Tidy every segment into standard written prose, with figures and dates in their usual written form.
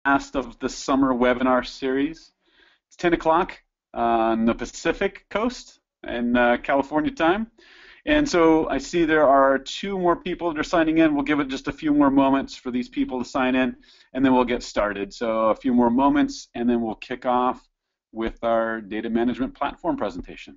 last of the summer webinar series. It's 10 o'clock on the Pacific Coast in California time. And so I see there are 2 more people that are signing in. We'll give it just a few more moments for these people to sign in, and then we'll get started. So a few more moments, and then we'll kick off with our data management platform presentation.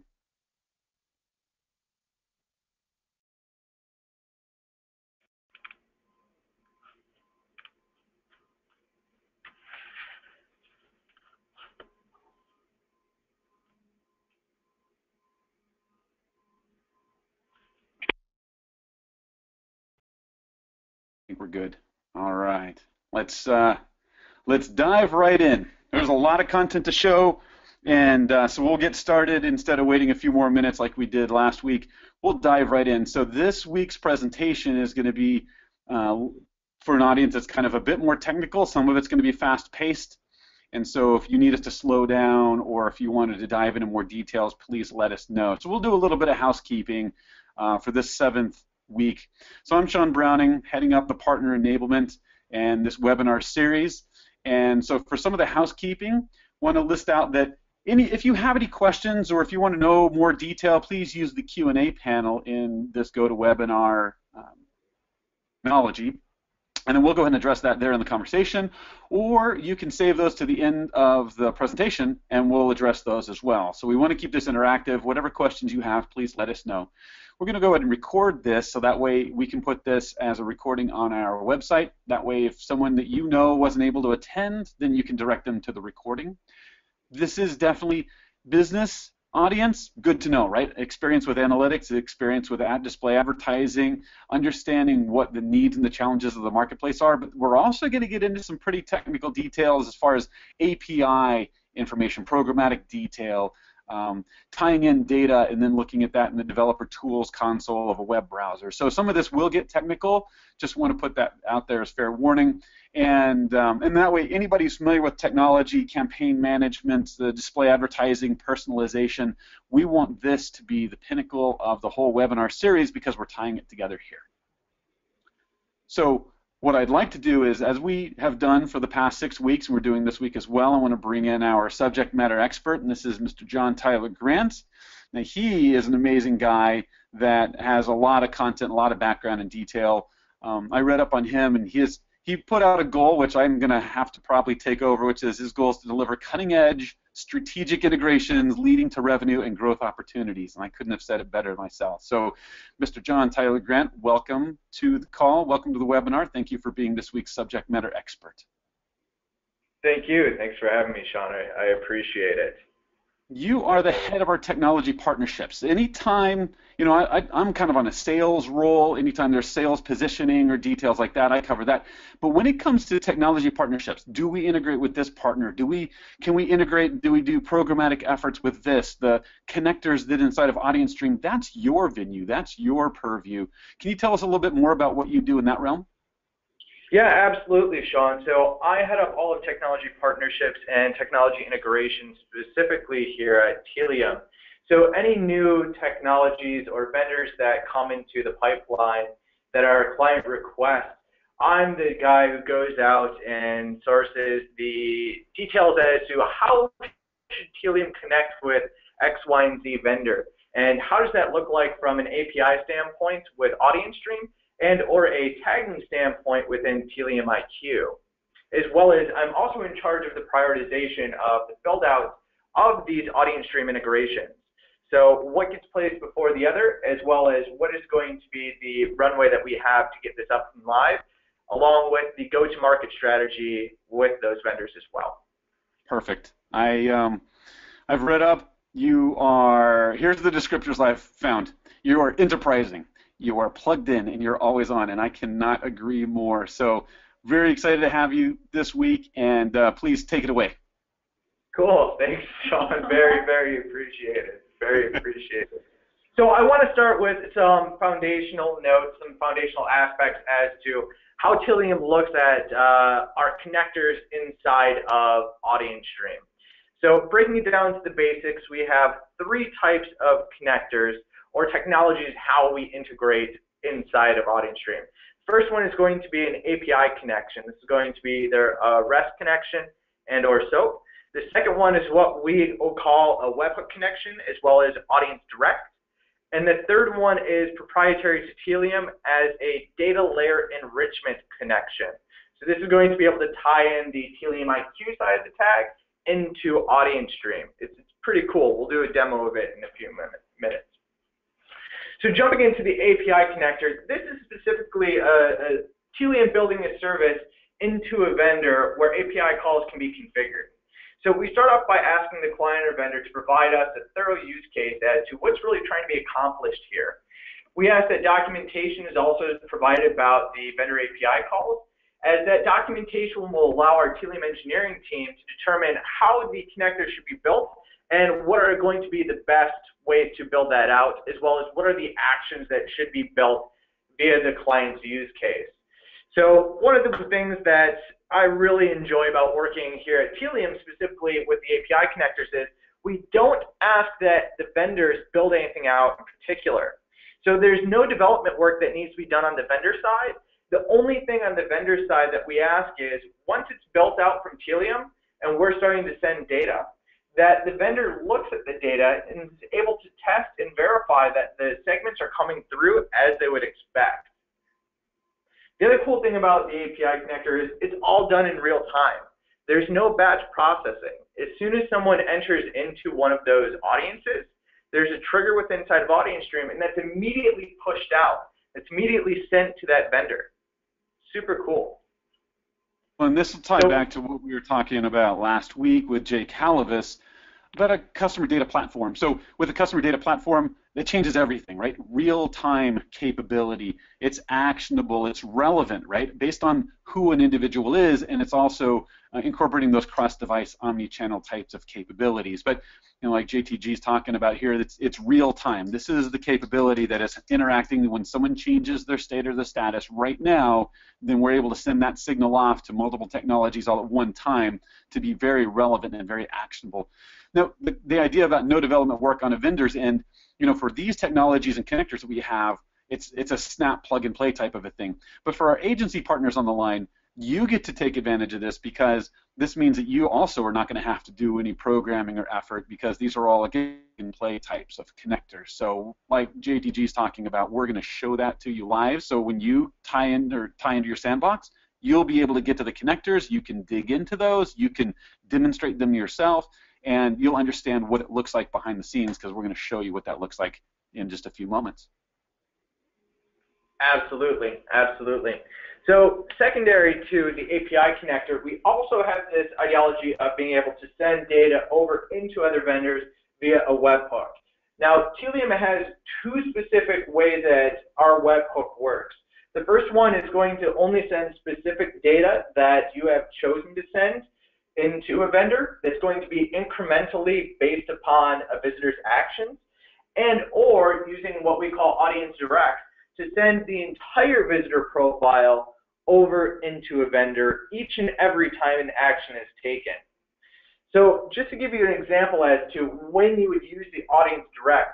I think we're good. All right, let's dive right in. There's a lot of content to show, and so we'll get started instead of waiting a few more minutes like we did last week. We'll dive right in. So this week's presentation is going to be for an audience that's kind of a bit more technical. Some of it's going to be fast-paced, and so if you need us to slow down or if you wanted to dive into more details, please let us know. So we'll do a little bit of housekeeping for this 7th week. So I'm Sean Browning, heading up the Partner Enablement and this webinar series. And so for some of the housekeeping, want to list out that if you have any questions or if you want to know more detail, please use the Q&A panel in this GoToWebinar technology. And then we'll go ahead and address that there in the conversation, or you can save those to the end of the presentation and we'll address those as well. So we want to keep this interactive. Whatever questions you have, please let us know. We're going to go ahead and record this so that way we can put this as a recording on our website. That way if someone that you know wasn't able to attend, then you can direct them to the recording. This is definitely business audience, good to know, right? Experience with analytics, experience with display advertising, understanding what the needs and the challenges of the marketplace are, but we're also going to get into some pretty technical details as far as API information, programmatic detail, tying in data and then looking at that in the developer tools console of a web browser. So some of this will get technical. Just want to put that out there as fair warning. And that way, anybody who's familiar with technology, campaign management, the display advertising, personalization, we want this to be the pinnacle of the whole webinar series because we're tying it together here. So what I'd like to do is, as we have done for the past 6 weeks, and we're doing this week as well, I want to bring in our subject matter expert, and this is Mr. John Tyler Grant. Now, he is an amazing guy that has a lot of content, a lot of background and detail. I read up on him, and he put out a goal, which I'm going to have to probably take over, which is his goal is to deliver cutting-edge strategic integrations leading to revenue and growth opportunities, and I couldn't have said it better myself. So, Mr. John Tyler Grant, welcome to the call. Welcome to the webinar. Thank you for being this week's subject matter expert. Thank you. Thanks for having me, Sean. I appreciate it. You are the head of our technology partnerships. Anytime, you know, I'm kind of on a sales role. Anytime there's sales positioning or details like that, I cover that. But when it comes to technology partnerships, do we integrate with this partner? Can we integrate? Do we do programmatic efforts with this? The connectors that inside of AudienceStream, that's your venue. That's your purview. Can you tell us a little bit more about what you do in that realm? Yeah, absolutely, Sean. So I head up all of technology partnerships and technology integration specifically here at Tealium. So any new technologies or vendors that come into the pipeline that are client requests, I'm the guy who goes out and sources the details as to how should Tealium connect with X, Y, and Z vendor, and how does that look like from an API standpoint with AudienceStream, and or a tagging standpoint within Tealium IQ, as well as I'm also in charge of the prioritization of the build out of these AudienceStream integrations. So what gets placed before the other, as well as what is going to be the runway that we have to get this up and live, along with the go-to-market strategy with those vendors as well. Perfect. I've read up. Here's the descriptors I've found. You are enterprising. You are plugged in and you're always on, and I cannot agree more. So very excited to have you this week, and please take it away. Cool. Thanks, Sean. Very, very appreciated. Very appreciated. So I want to start with some foundational notes, some foundational aspects as to how Tealium looks at our connectors inside of AudienceStream. So breaking it down to the basics, we have 3 types of connectors or technologies how we integrate inside of AudienceStream. First one is going to be an API connection. This is going to be either a REST connection and or SOAP. The second one is what we will call a webhook connection, as well as audience direct. And the third one is proprietary to Tealium as a data layer enrichment connection. So this is going to be able to tie in the Tealium IQ side of the tag into AudienceStream. It's pretty cool. We'll do a demo of it in a few minutes. So jumping into the API connector, this is specifically a Tealium building a service into a vendor where API calls can be configured. So we start off by asking the client or vendor to provide us a thorough use case as to what's really trying to be accomplished here. We ask that documentation is also provided about the vendor API calls, as that documentation will allow our Tealium engineering team to determine how the connector should be built and what are going to be the best ways to build that out, as well as what are the actions that should be built via the client's use case. So one of the things that I really enjoy about working here at Tealium, specifically with the API connectors, is we don't ask that the vendors build anything out in particular. So there's no development work that needs to be done on the vendor side. The only thing on the vendor side that we ask is, once it's built out from Tealium and we're starting to send data, that the vendor looks at the data and is able to test and verify that the segments are coming through as they would expect. The other cool thing about the API connector is it's all done in real time. There's no batch processing. As soon as someone enters into one of those audiences, there's a trigger within inside of AudienceStream, and that's immediately pushed out. It's immediately sent to that vendor. Super cool. Well, and this will tie back to what we were talking about last week with Jay Calavis about a customer data platform. So with a customer data platform, that changes everything, right? Real-time capability. It's actionable. It's relevant, right? Based on who an individual is, and it's also incorporating those cross-device omni-channel types of capabilities. But like JTG is talking about here, it's real-time. This is the capability that is interacting when someone changes their state or the status right now. Then we're able to send that signal off to multiple technologies all at one time to be very relevant and very actionable. Now, the idea about no development work on a vendor's end, for these technologies and connectors that we have, it's a snap, plug and play type of a thing. But for our agency partners on the line, you get to take advantage of this, because this means that you also are not going to have to do any programming or effort, because these are all plug and play types of connectors. So like JTG is talking about, we're going to show that to you live. So when you tie into your sandbox, you'll be able to get to the connectors. You can dig into those. You can demonstrate them yourself. And you'll understand what it looks like behind the scenes, because we're going to show you what that looks like in just a few moments. Absolutely, absolutely. So secondary to the API connector, we also have this ideology of being able to send data over into other vendors via a webhook. Now, Tealium has two specific ways that our webhook works. The first one is going to only send specific data that you have chosen to send into a vendor that's going to be incrementally based upon a visitor's actions, and or using what we call audience direct to send the entire visitor profile over into a vendor each and every time an action is taken. So just to give you an example as to when you would use the audience direct,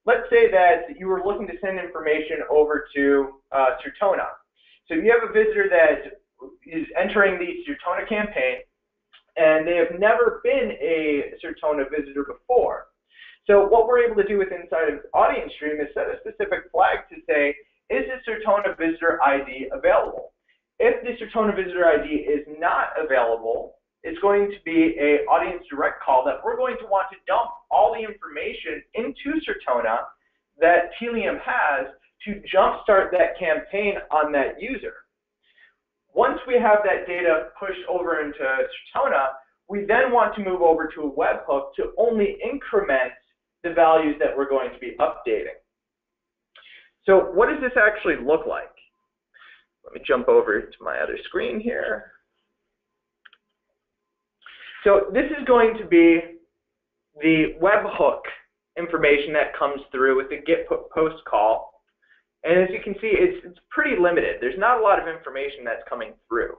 let's say that you were looking to send information over to Certona. So you have a visitor that is entering the Certona campaign, and they have never been a Certona visitor before. So what we're able to do with inside of AudienceStream is set a specific flag to say, is the Certona visitor ID available? If the Certona visitor ID is not available, it's going to be an audience direct call that we're going to want to dump all the information into Certona that Tealium has to jumpstart that campaign on that user. Once we have that data pushed over into Certona, we then want to move over to a webhook to only increment the values that we're going to be updating. So what does this actually look like? Let me jump over to my other screen here. So this is going to be the webhook information that comes through with the get post call. And as you can see, it's pretty limited. There's not a lot of information that's coming through.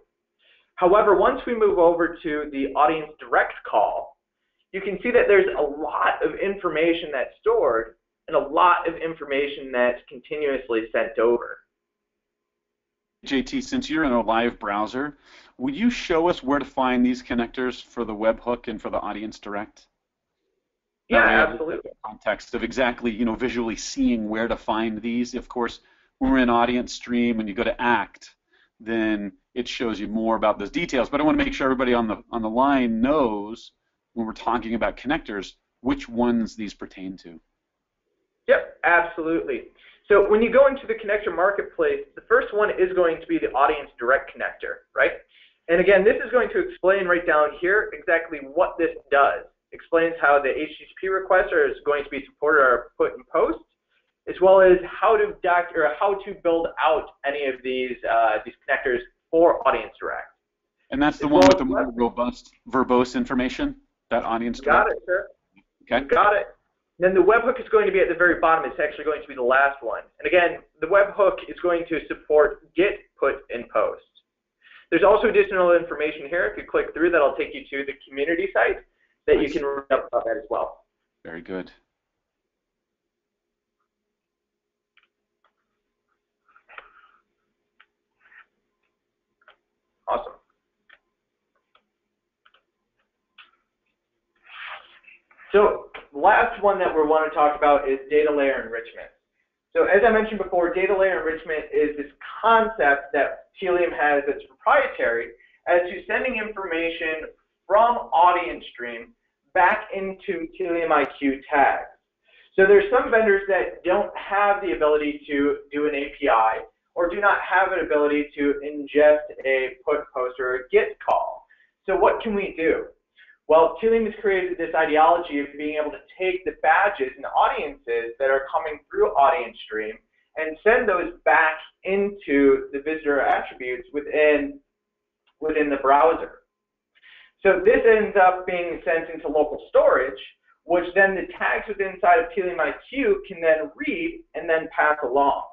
However, once we move over to the audience direct call, you can see that there's a lot of information that's stored and a lot of information that's continuously sent over. JT, since you're in a live browser, would you show us where to find these connectors for the webhook and for the Audience Direct? Yeah, That way I absolutely. get the context of exactly, visually seeing where to find these. Of course, when we're in AudienceStream and you go to Act, then it shows you more about those details. But I want to make sure everybody on the line knows when we're talking about connectors which ones these pertain to. Yep, absolutely. So when you go into the connector marketplace, the first one is going to be the Audience Direct connector, right? And again, this is going to explain right down here exactly what this does. Explains how the HTTP requester is going to be supported or put in post, as well as how to build out any of these connectors for Audience Direct. And that's the one with the more robust, verbose information, that Audience Direct? Got it, sir. Okay. Got it. Then the webhook is going to be at the very bottom. It's actually going to be the last one. And again, the webhook is going to support get, put, and post. There's also additional information here. If you click through, that'll take you to the community site that you can read up about that as well. Very good. Awesome. So the last one that we want to talk about is data layer enrichment. So as I mentioned before, data layer enrichment is this concept that Tealium has that's proprietary as to sending information from AudienceStream back into Tealium IQ tags. So there's some vendors that don't have the ability to do an API or do not have an ability to ingest a put, post, or a get call. So what can we do? Well, Tealium has created this ideology of being able to take the badges and audiences that are coming through AudienceStream and send those back into the visitor attributes within the browser. So this ends up being sent into local storage, which then the tags within inside of Tealium IQ can then read and then pass along.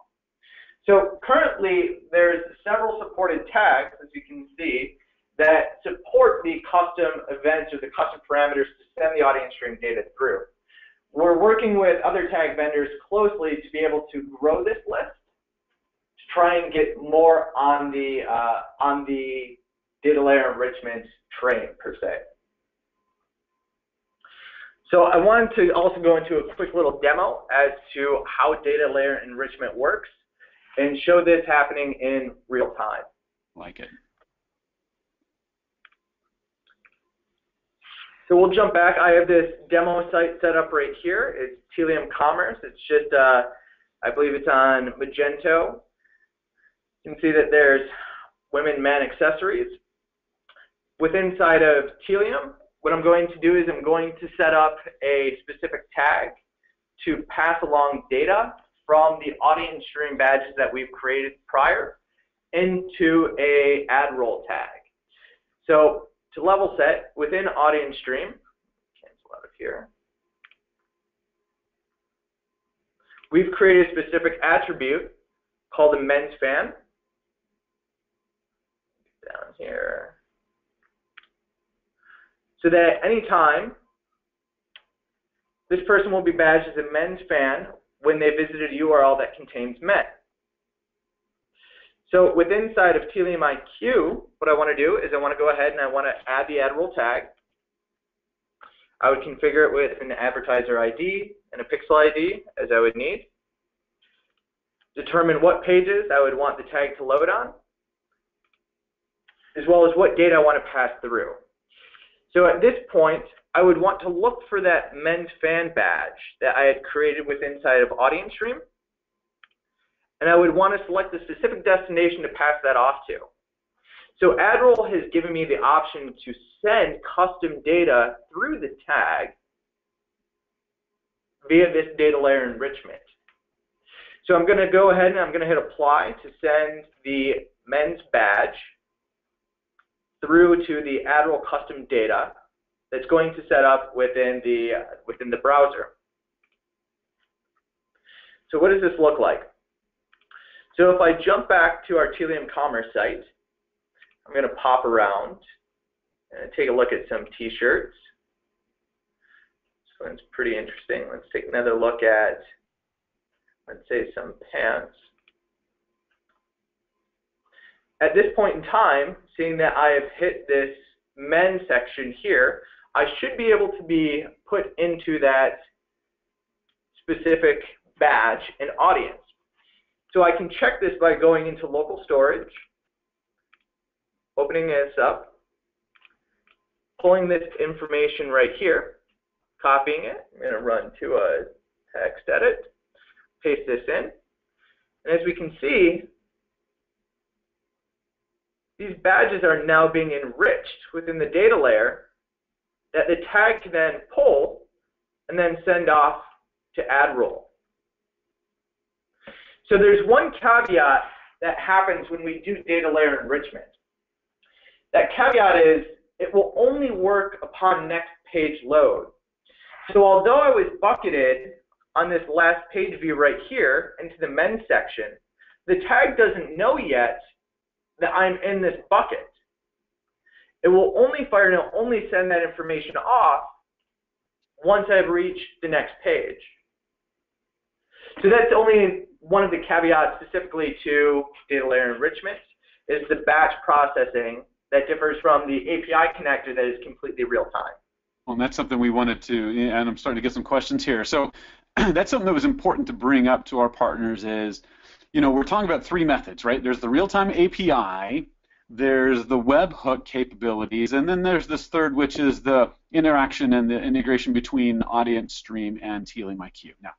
So currently, there's several supported tags, as you can see, that support the custom events or the custom parameters to send the AudienceStream data through. We're working with other tag vendors closely to be able to grow this list to try and get more on the data layer enrichment train, per se. So I wanted to also go into a quick little demo as to how data layer enrichment works and show this happening in real time. Like it. So we'll jump back. I have this demo site set up right here. It's Tealium Commerce. It's just, I believe it's on Magento. You can see that there's women, men accessories. Within inside of Tealium, what I'm going to do is I'm going to set up a specific tag to pass along data from the AudienceStream badges that we've created prior into a ad role tag. So to level set, within AudienceStream, cancel out of here, we've created a specific attribute called a men's fan. Down here. So that anytime this person will be badged as a men's fan when they visited a URL that contains men. So with inside of Tealium IQ, what I want to do is I want to go ahead and I want to add the ad role tag. I would configure it with an advertiser ID and a pixel ID as I would need. Determine what pages I would want the tag to load on, as well as what data I want to pass through. So at this point, I would want to look for that men's fan badge that I had created with inside of AudienceStream, and I would want to select the specific destination to pass that off to. So AdRoll has given me the option to send custom data through the tag via this data layer enrichment. So I'm going to go ahead and I'm going to hit apply to send the men's badge through to the AdRoll custom data that's going to set up within the browser. So what does this look like? So if I jump back to our Tealium Commerce site, I'm going to pop around and take a look at some t-shirts. This one's pretty interesting. Let's take another look at, let's say, some pants. at this point in time, seeing that I have hit this men section here, I should be able to be put into that specific badge in audience. So I can check this by going into local storage, opening this up, pulling this information right here, copying it. I'm going to run to a text edit, paste this in. And as we can see, these badges are now being enriched within the data layer that the tag can then pull and then send off to ad role. So there's one caveat that happens when we do data layer enrichment. That caveat is it will only work upon next page load. So although I was bucketed on this last page view right here into the men section, the tag doesn't know yet that I'm in this bucket. It will only fire and it'll only send that information off once I've reached the next page. So that's only one of the caveats specifically to data layer enrichment, is the batch processing that differs from the API connector that is completely real time. Well, and that's something we wanted to, and I'm starting to get some questions here. So that's something that was important to bring up to our partners is, you know, we're talking about three methods, right? There's the real-time API, there's the webhook capabilities, and then there's this third, which is the interaction and the integration between AudienceStream and Tealium IQ. Now,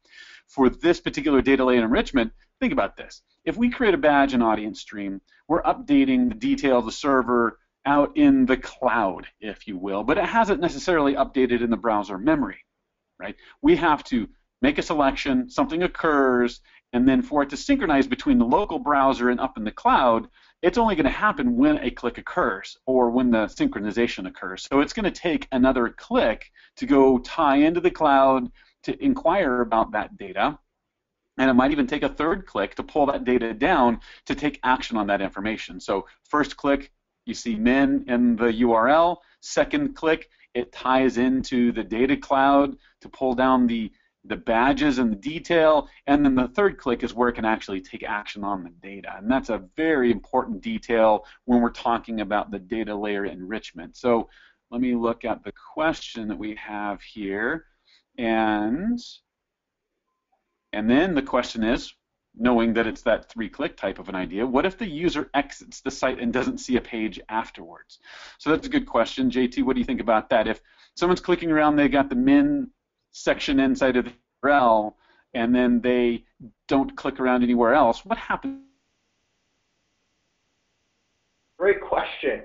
for this particular data layer enrichment, think about this. If we create a badge in AudienceStream, we're updating the detail of the server out in the cloud, if you will, but it hasn't necessarily updated in the browser memory, right? We have to make a selection, something occurs, and then for it to synchronize between the local browser and up in the cloud, it's only going to happen when a click occurs or when the synchronization occurs. So it's going to take another click to go tie into the cloud to inquire about that data. And it might even take a third click to pull that data down to take action on that information. So first click, you see min in the URL. Second click, it ties into the data cloud to pull down the badges and the detail. And then the third click is where it can actually take action on the data. And that's a very important detail when we're talking about the data layer enrichment. So let me look at the question that we have here. And then the question is, knowing that it's that three-click type of an idea, what if the user exits the site and doesn't see a page afterwards? So that's a good question. JT, what do you think about that? If someone's clicking around, they got the min section inside of the URL, and then they don't click around anywhere else, what happens? Great question.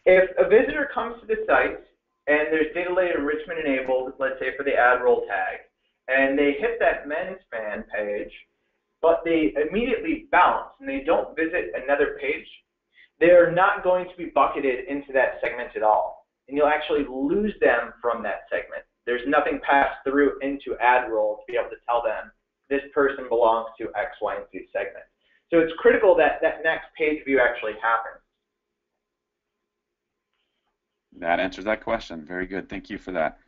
If a visitor comes to the site and there's data layer enrichment enabled, let's say for the ad role tag, and they hit that men span page, but they immediately bounce and they don't visit another page, they're not going to be bucketed into that segment at all. And you'll actually lose them from that segment. There's nothing passed through into ad role to be able to tell them this person belongs to X, Y, and Z segment. So it's critical that that next page view actually happens. That answers that question. Very good. Thank you for that.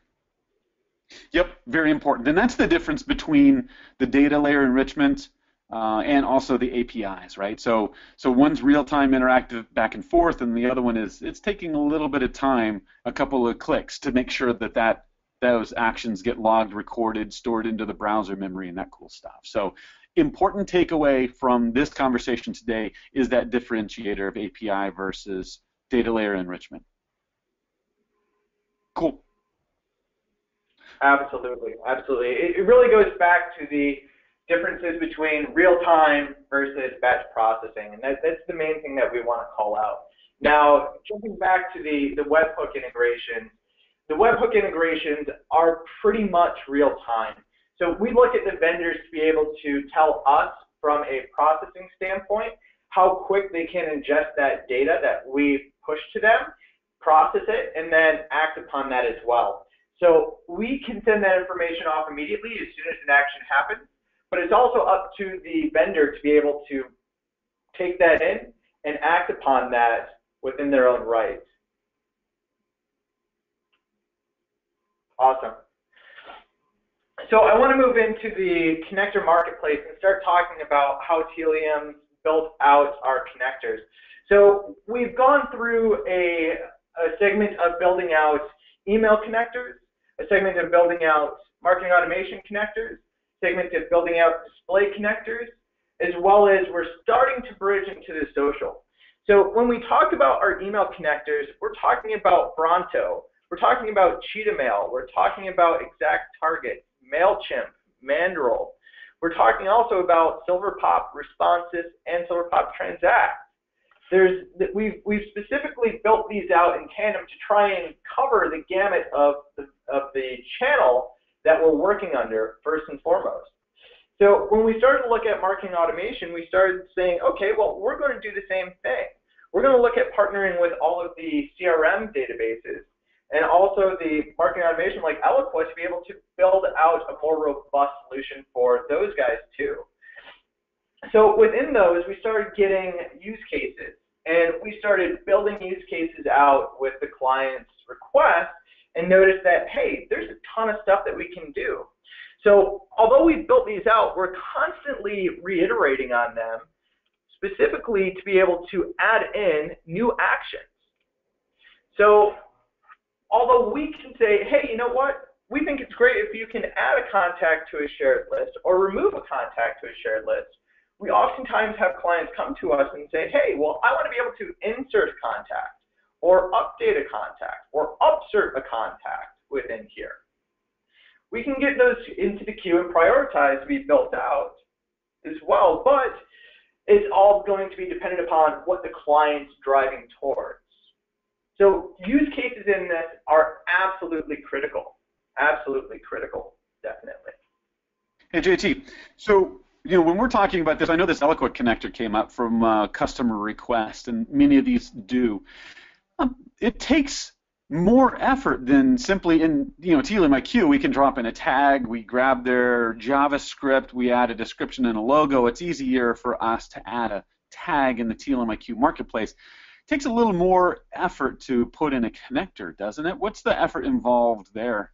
Yep, very important. And that's the difference between the data layer enrichment and also the APIs, right? So one's real-time interactive back and forth, and the other one is it's taking a little bit of time, a couple of clicks, to make sure that those actions get logged, recorded, stored into the browser memory, and that cool stuff. So important takeaway from this conversation today is that differentiator of API versus data layer enrichment. Cool. Absolutely, absolutely. It really goes back to the differences between real-time versus batch processing, and that's the main thing that we want to call out. Now, jumping back to the webhook integrations, the webhook integrations are pretty much real-time. So we look at the vendors to be able to tell us from a processing standpoint how quick they can ingest that data that we push to them, process it, and then act upon that as well. So we can send that information off immediately as soon as an action happens, but it's also up to the vendor to be able to take that in and act upon that within their own right. Awesome. So I want to move into the connector marketplace and start talking about how Tealium's build out our connectors. So we've gone through a segment of building out email connectors, a segment of building out marketing automation connectors, segment of building out display connectors, as well as we're starting to bridge into the social. So when we talk about our email connectors, we're talking about Bronto, we're talking about Cheetah Mail, we're talking about ExactTarget, MailChimp, Mandrill. We're talking also about SilverPop Responses and SilverPop Transact. We've specifically built these out in tandem to try and cover the gamut of the channel that we're working under, first and foremost. So when we started to look at marketing automation, we started saying, okay, well, we're going to do the same thing. We're going to look at partnering with all of the CRM databases and also the marketing automation like Eloqua to be able to build out a more robust solution for those guys too. So within those, we started getting use cases, and we started building use cases out with the client's request and noticed that, hey, there's a ton of stuff that we can do. So although we built these out, we're constantly reiterating on them, specifically to be able to add in new actions. So although we can say, hey, you know what? We think it's great if you can add a contact to a shared list or remove a contact to a shared list. We oftentimes have clients come to us and say, hey, well, I want to be able to insert a contact or update a contact or upsert a contact within here. We can get those into the queue and prioritize to be built out as well, but it's all going to be dependent upon what the client's driving towards. So use cases in this are absolutely critical, definitely. Hey, JT, so when we're talking about this, I know this Eloqua connector came up from customer request, and many of these do. It takes more effort than simply in Tealium IQ. We can drop in a tag, we grab their JavaScript, we add a description and a logo. It's easier for us to add a tag in the Tealium IQ marketplace. It takes a little more effort to put in a connector, doesn't it? What's the effort involved there?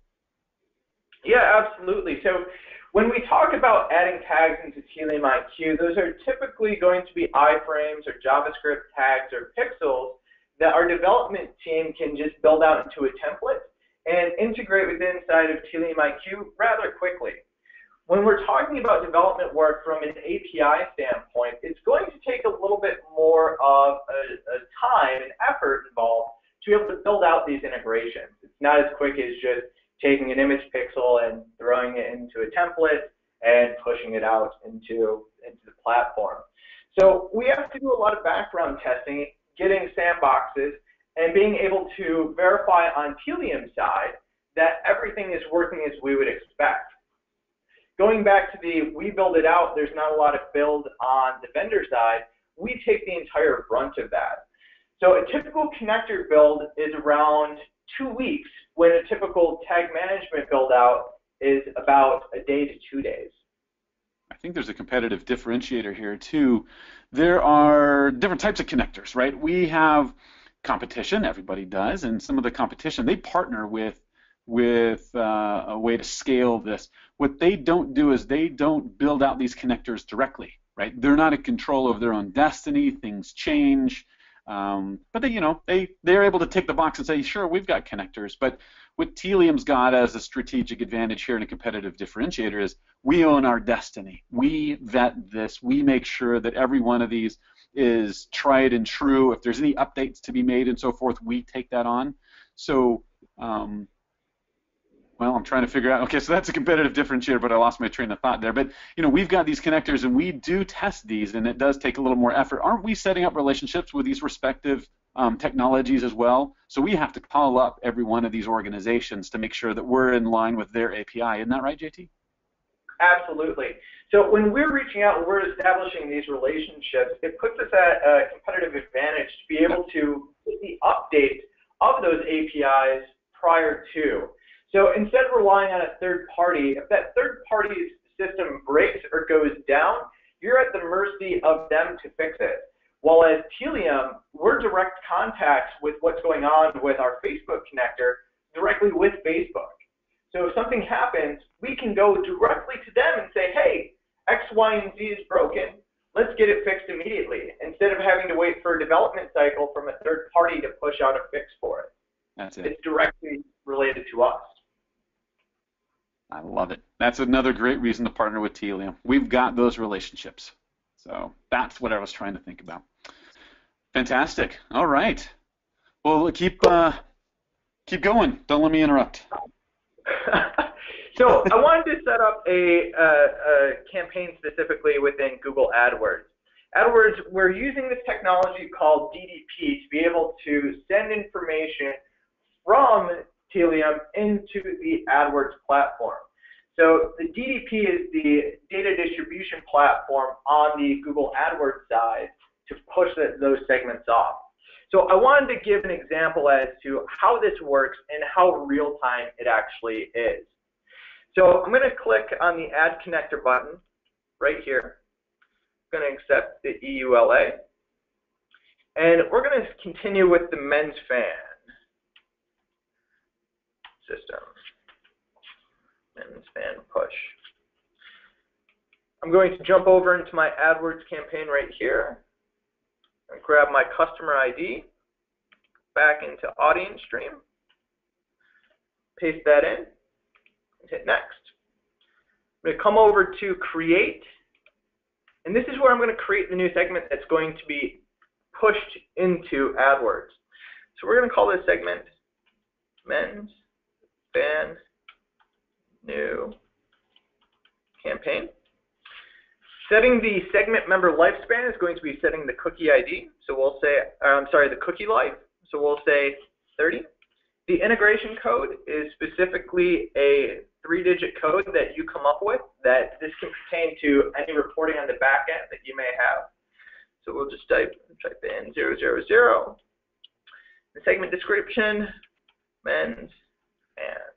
Yeah, absolutely. So when we talk about adding tags into Tealium IQ, those are typically going to be iframes or JavaScript tags or pixels that our development team can just build out into a template and integrate with inside of Tealium IQ rather quickly. When we're talking about development work from an API standpoint, it's going to take a little bit more of a time and effort involved to be able to build out these integrations. It's not as quick as just taking an image pixel and throwing it into a template and pushing it out into the platform. So we have to do a lot of background testing, getting sandboxes, and being able to verify on Tealium's side that everything is working as we would expect. Going back to the we build it out, there's not a lot of build on the vendor side, we take the entire brunt of that. So a typical connector build is around 2 weeks, when a typical tag management build out is about a day to 2 days. I think there's a competitive differentiator here too. There are different types of connectors, right? We have competition, everybody does, and some of the competition, they partner with a way to scale this. What they don't do is they don't build out these connectors directly, right? They're not in control of their own destiny. Things change, but they're able to tick the box and say, sure, we've got connectors. But what Tealium's got as a strategic advantage here and a competitive differentiator is we own our destiny. We vet this. We make sure that every one of these is tried and true. If there's any updates to be made and so forth, we take that on. So, well, I'm trying to figure out, okay, so that's a competitive differentiator, but I lost my train of thought there. But, we've got these connectors, and we do test these, and it does take a little more effort. Aren't we setting up relationships with these respective technologies as well? So we have to call up every one of these organizations to make sure that we're in line with their API. Isn't that right, JT? Absolutely. So when we're reaching out and we're establishing these relationships, it puts us at a competitive advantage to be able to get the update of those APIs prior to. So instead of relying on a third party, if that third party's system breaks or goes down, you're at the mercy of them to fix it. While as Tealium, we're direct contacts with what's going on with our Facebook connector directly with Facebook. So if something happens, we can go directly to them and say, hey, X, Y, and Z is broken. let's get it fixed immediately instead of having to wait for a development cycle from a third party to push out a fix for it. That's it. It's directly related to us. I love it. That's another great reason to partner with Tealium. We've got those relationships. So that's what I was trying to think about. Fantastic. All right. Well, keep going. Don't let me interrupt. So I wanted to set up a campaign specifically within Google AdWords. AdWords, we're using this technology called DDP to be able to send information from Tealium into the AdWords platform. So the DDP is the data distribution platform on the Google AdWords side to push those segments off. So I wanted to give an example as to how this works and how real-time it actually is. So I'm going to click on the Add Connector button right here. I'm going to accept the EULA. And we're going to continue with the men's fan system. Men's fan push. I'm going to jump over into my AdWords campaign right here and grab my customer ID, back into AudienceStream, paste that in, and hit next. I'm going to come over to create, and this is where I'm going to create the new segment that's going to be pushed into AdWords. So we're going to call this segment Men's Fan New Campaign. Setting the segment member lifespan is going to be setting the cookie ID. So we'll say, the cookie life. So we'll say 30. The integration code is specifically a 3-digit code that you come up with that this can pertain to any reporting on the back end that you may have. So we'll just type in 000. The segment description, men's fans.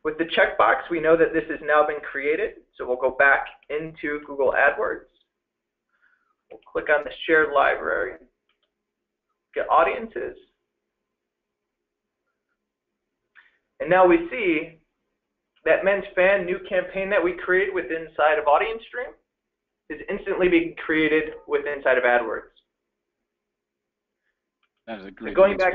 With the checkbox, we know that this has now been created. So we'll go back into Google AdWords. We'll click on the shared library, get audiences. And now we see that men's fan new campaign that we created with inside of AudienceStream is instantly being created with inside of AdWords. That is a great. So going back,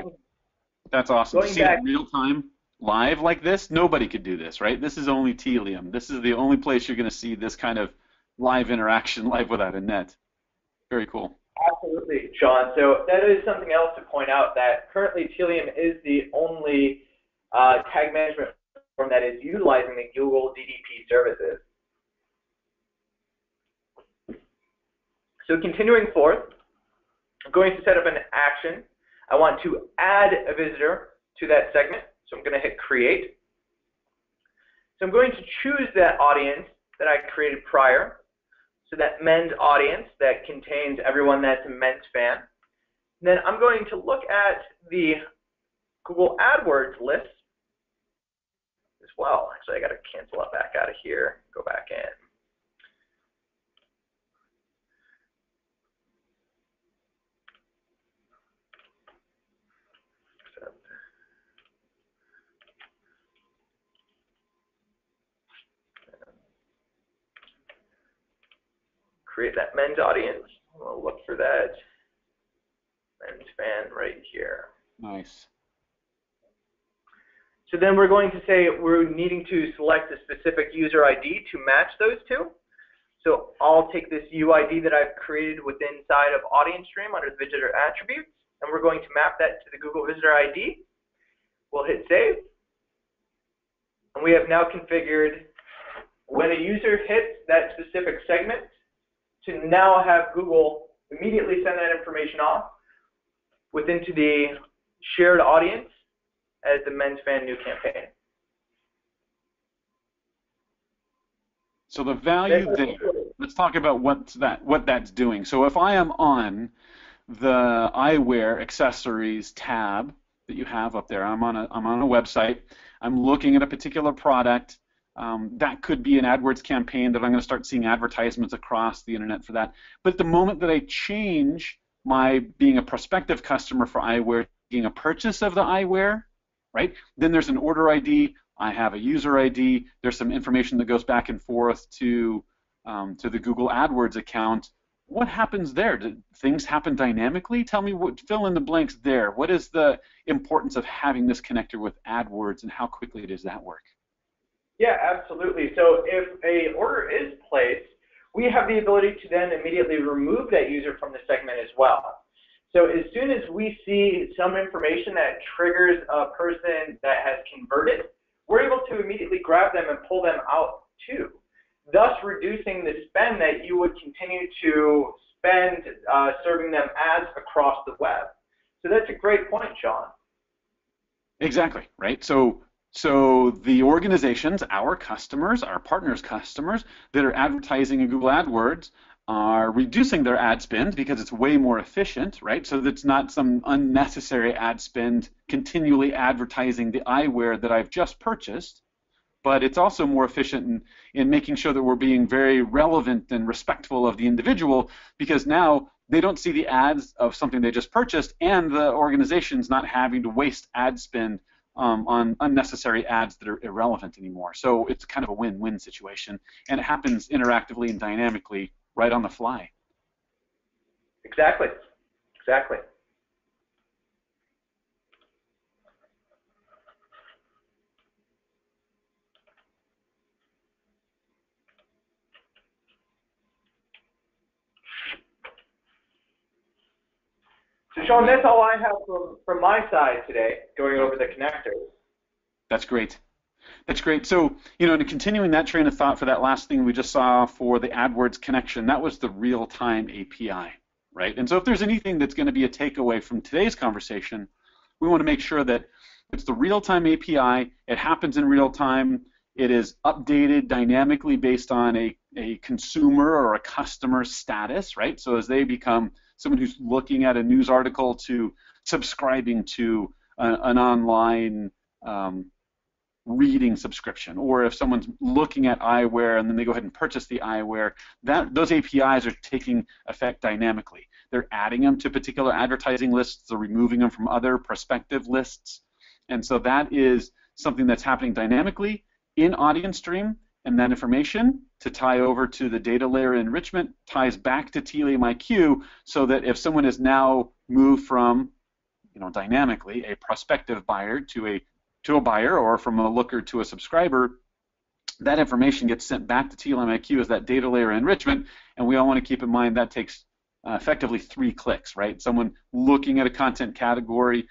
that's awesome. To see it in real time, live like this, nobody could do this, right? This is only Tealium. This is the only place you're going to see this kind of live interaction, live without a net. Very cool. Absolutely, Sean. So that is something else to point out, that currently Tealium is the only tag management platform that is utilizing the Google DDP services. So continuing forth, I'm going to set up an action. I want to add a visitor to that segment. So I'm going to hit create. So I'm going to choose that audience that I created prior. So that men's audience that contains everyone that's a men's fan. And then I'm going to look at the Google AdWords list as well. Actually, I got to cancel that back out of here, go back in. Create that men's audience. We'll look for that men's fan right here. Nice. So then we're going to say we're needing to select a specific user ID to match those two. So I'll take this UID that I've created within inside of AudienceStream under the visitor attributes, and we're going to map that to the Google Visitor ID. We'll hit save. And we have now configured when a user hits that specific segment, to now have Google immediately send that information off into the shared audience as the men's fan new campaign. So the value there, let's talk about what that's doing. So if I am on the eyewear accessories tab that you have up there, I'm on a website, I'm looking at a particular product. That could be an AdWords campaign that I'm going to start seeing advertisements across the internet for that. But the moment that I change my being a prospective customer for eyewear, being a purchase of the eyewear, right? Then there's an order ID. I have a user ID. There's some information that goes back and forth to the Google AdWords account. What happens there? Do things happen dynamically? Tell me, fill in the blanks there. What is the importance of having this connector with AdWords, and how quickly does that work? Yeah, absolutely. So if a order is placed, we have the ability to then immediately remove that user from the segment as well. So as soon as we see some information that triggers a person that has converted, we're able to immediately grab them and pull them out too, thus reducing the spend that you would continue to spend serving them ads across the web. So that's a great point, Sean. Exactly, right? So the organizations, our customers, our partners' customers that are advertising in Google AdWords are reducing their ad spend because it's way more efficient, right? So that's not some unnecessary ad spend continually advertising the eyewear that I've just purchased, but it's also more efficient in making sure that we're being very relevant and respectful of the individual, because now they don't see the ads of something they just purchased, and the organization's not having to waste ad spend on unnecessary ads that are irrelevant anymore. So it's kind of a win-win situation, and it happens interactively and dynamically right on the fly. Exactly. Exactly. So Sean, that's all I have from my side today, going over the connectors. That's great. That's great. So, and continuing that train of thought for that last thing we just saw for the AdWords connection, that was the real-time API, right? And so if there's anything that's going to be a takeaway from today's conversation, we want to make sure that it's the real-time API, it happens in real time, it is updated dynamically based on a consumer or a customer status, right? So as they become someone who's looking at a news article to subscribing to an online reading subscription, or if someone's looking at eyewear and then they go ahead and purchase the eyewear, those APIs are taking effect dynamically. They're adding them to particular advertising lists, they're removing them from other prospective lists, and so that is something that's happening dynamically in AudienceStream, and that information to tie over to the data layer enrichment ties back to Tealium IQ, so that if someone is now moved from, dynamically a prospective buyer to a buyer, or from a looker to a subscriber, that information gets sent back to Tealium IQ as that data layer enrichment, and we all want to keep in mind that takes effectively 3 clicks, right? Someone looking at a content category,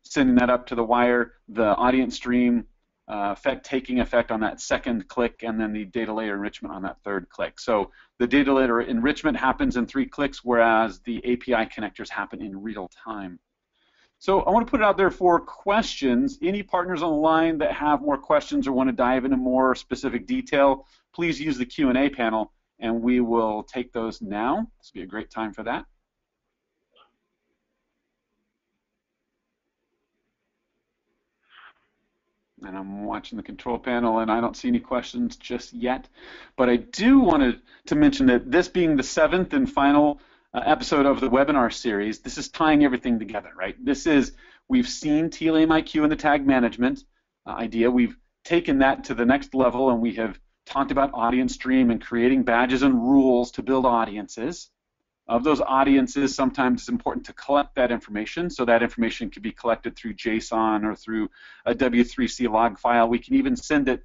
sending that up to the wire, the AudienceStream taking effect on that second click, and then the data layer enrichment on that third click. So the data layer enrichment happens in 3 clicks, whereas the API connectors happen in real time. So I want to put it out there for questions. Any partners on the line that have more questions or want to dive into more specific detail, please use the Q&A panel, and we will take those now. This will be a great time for that. And I'm watching the control panel, and I don't see any questions just yet. But I do want to mention that this being the 7th and final episode of the webinar series, this is tying everything together, right? We've seen Tealium IQ and the tag management idea. We've taken that to the next level, and we have talked about AudienceStream and creating badges and rules to build audiences. Of those audiences, sometimes it's important to collect that information, so that information can be collected through JSON or through a W3C log file. We can even send it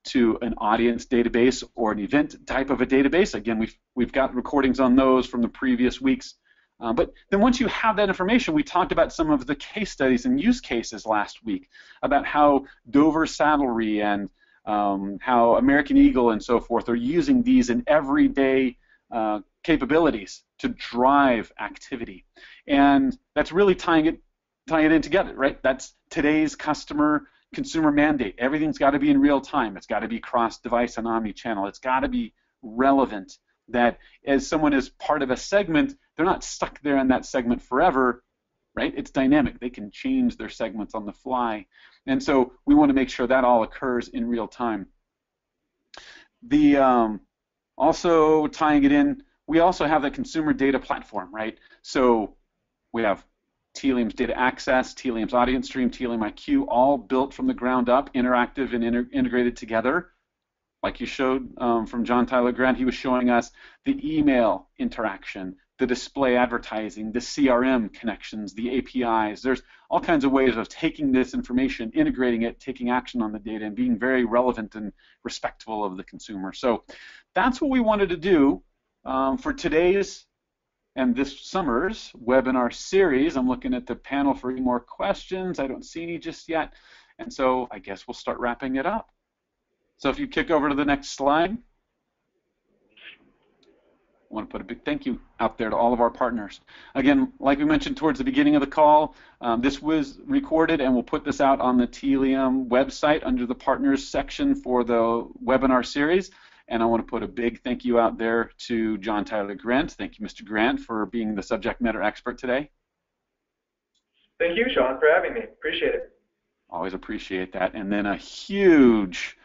to an audience database or an event type of a database. Again, we've got recordings on those from the previous weeks. But then once you have that information, we talked about some of the case studies and use cases last week about how Dover Saddlery and how American Eagle and so forth are using these in everyday capabilities to drive activity. And that's really tying it in together, right? That's today's consumer mandate. Everything's got to be in real time. It's got to be cross-device and omni-channel. It's got to be relevant, that as someone is part of a segment, they're not stuck there in that segment forever, right? It's dynamic. They can change their segments on the fly. And so we want to make sure that all occurs in real time. Also tying it in, we also have the consumer data platform, right? So we have Tealium's data access, Tealium's AudienceStream, Tealium IQ, all built from the ground up, interactive and integrated together. Like you showed from John Tyler Grant, he was showing us the email interaction, the display advertising, the CRM connections, the APIs. There's all kinds of ways of taking this information, integrating it, taking action on the data, and being very relevant and respectful of the consumer. So that's what we wanted to do for today's and this summer's webinar series. I'm looking at the panel for any more questions. I don't see any just yet. And so I guess we'll start wrapping it up. So if you kick over to the next slide, I want to put a big thank you out there to all of our partners. Again, like we mentioned towards the beginning of the call, this was recorded and we'll put this out on the Tealium website under the partners section for the webinar series. And I want to put a big thank you out there to John Tyler Grant. Thank you, Mr. Grant, for being the subject matter expert today. Thank you, Sean, for having me. Appreciate it. Always appreciate that. And then a huge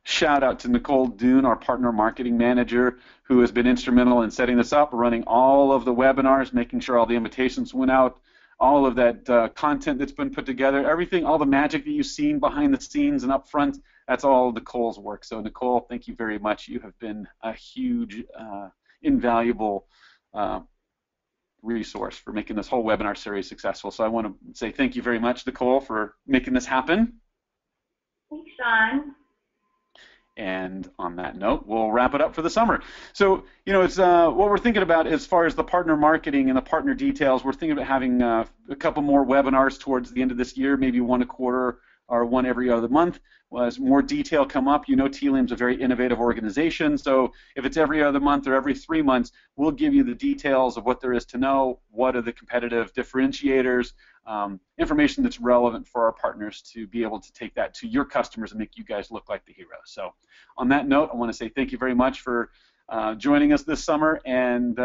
shout out to Nicole Dune, our partner marketing manager, who has been instrumental in setting this up, running all of the webinars, making sure all the invitations went out, all of that content that's been put together, everything, all the magic that you've seen behind the scenes and up front, that's all Nicole's work. So Nicole, thank you very much. You have been a huge, invaluable resource for making this whole webinar series successful. So I want to say thank you very much, Nicole, for making this happen. Thanks, Sean. And on that note, we'll wrap it up for the summer. So, you know, it's what we're thinking about as far as the partner marketing and the partner details. We're thinking about having a couple more webinars towards the end of this year, maybe one a quarter or one every other month. As more detail come up, you know Tealium's a very innovative organization, so if it's every other month or every 3 months, we'll give you the details of what there is to know, what are the competitive differentiators, information that's relevant for our partners to be able to take that to your customers and make you guys look like the heroes. So on that note, I want to say thank you very much for joining us this summer, and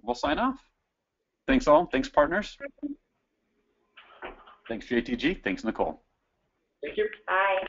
we'll sign off. Thanks all. Thanks, partners. Thanks, JTG. Thanks, Nicole. Thank you. Bye.